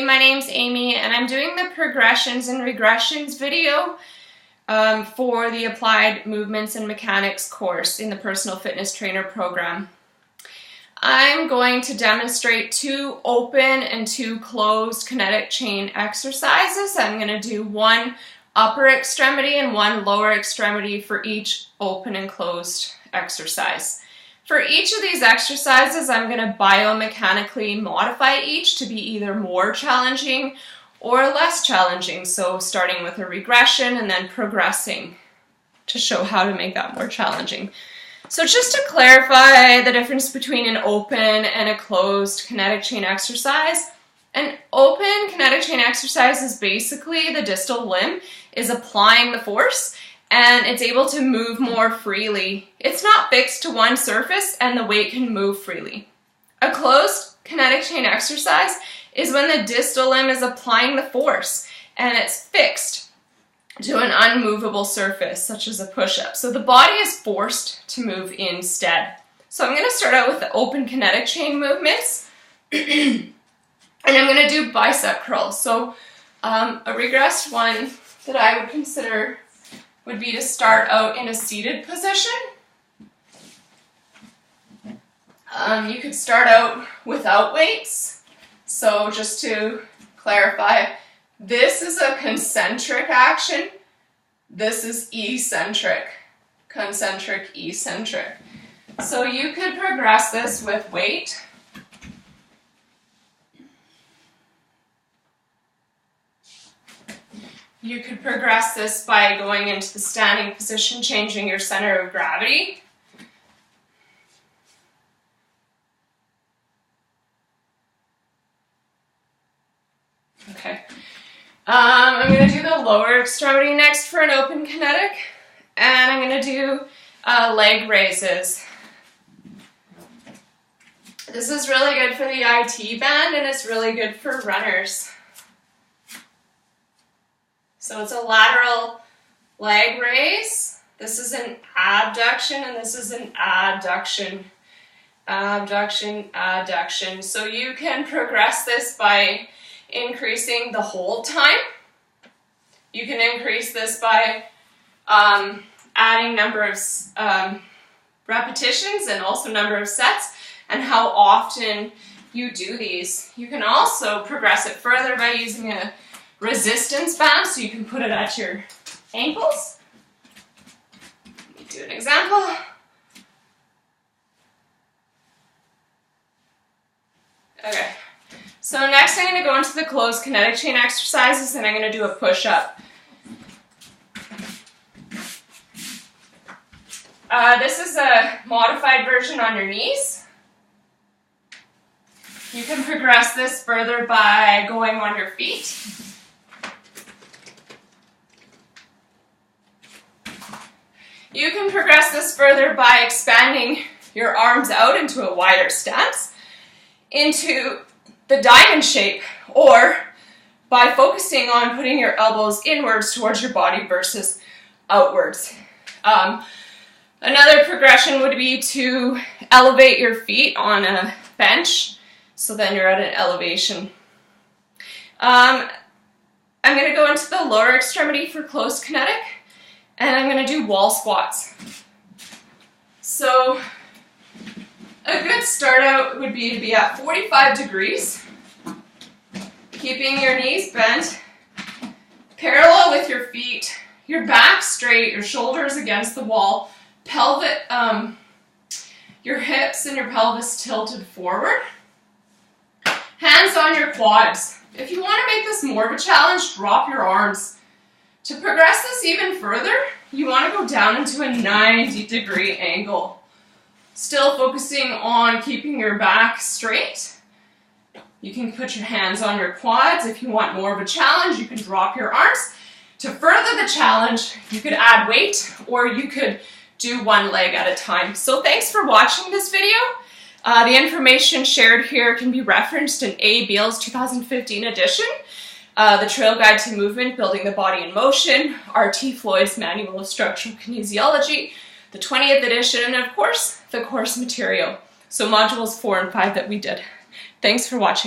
my name's Amy and I'm doing the progressions and regressions video for the Applied Movements and Mechanics course in the Personal Fitness Trainer program. I'm going to demonstrate 2 open and 2 closed kinetic chain exercises. I'm going to do 1 upper extremity and 1 lower extremity for each open and closed exercise. For each of these exercises, I'm going to biomechanically modify each to be either more challenging or less challenging. So starting with a regression and then progressing to show how to make that more challenging. So just to clarify the difference between an open and a closed kinetic chain exercise, an open kinetic chain exercise is basically the distal limb is applying the force and it's able to move more freely. It's not fixed to one surface and the weight can move freely. A closed kinetic chain exercise is when the distal limb is applying the force and it's fixed to an unmovable surface, such as a push-up. So the body is forced to move instead. So I'm going to start out with the open kinetic chain movements and I'm going to do bicep curls. So a regressed one that I would consider would be to start out in a seated position. You could start out without weights. So just to clarify, this is a concentric action. This is eccentric. Concentric, eccentric. So you could progress this with weight. You could progress this by going into the standing position, changing your center of gravity. Okay. I'm going to do the lower extremity next for an open kinetic, and I'm going to do leg raises. This is really good for the IT band and it's really good for runners. So it's a lateral leg raise. This is an abduction and this is an adduction. Abduction, adduction. So you can progress this by increasing the hold time. You can increase this by adding number of repetitions and also number of sets and how often you do these. You can also progress it further by using a resistance band, so you can put it at your ankles. Let me do an example. Okay, so next I'm going to go into the closed kinetic chain exercises and I'm going to do a push-up. This is a modified version on your knees. You can progress this further by going on your feet. You can progress this further by expanding your arms out into a wider stance, into the diamond shape, or by focusing on putting your elbows inwards towards your body versus outwards. Another progression would be to elevate your feet on a bench, so then you're at an elevation. I'm going to go into the lower extremity for closed kinetic. And I'm going to do wall squats. So a good start out would be to be at 45 degrees, keeping your knees bent, parallel with your feet, your back straight, your shoulders against the wall, pelvic, your hips and your pelvis tilted forward, hands on your quads. If you want to make this more of a challenge, drop your arms. To progress this even further, you want to go down into a 90-degree angle. Still focusing on keeping your back straight. You can put your hands on your quads. If you want more of a challenge, you can drop your arms. To further the challenge, you could add weight or you could do one leg at a time. So thanks for watching this video. The information shared here can be referenced in A. Beale's 2015 edition. The Trail Guide to Movement, Building the Body in Motion, R.T. Floyd's Manual of Structural Kinesiology, the 20th edition, and of course, the course material. So modules 4 and 5 that we did. Thanks for watching.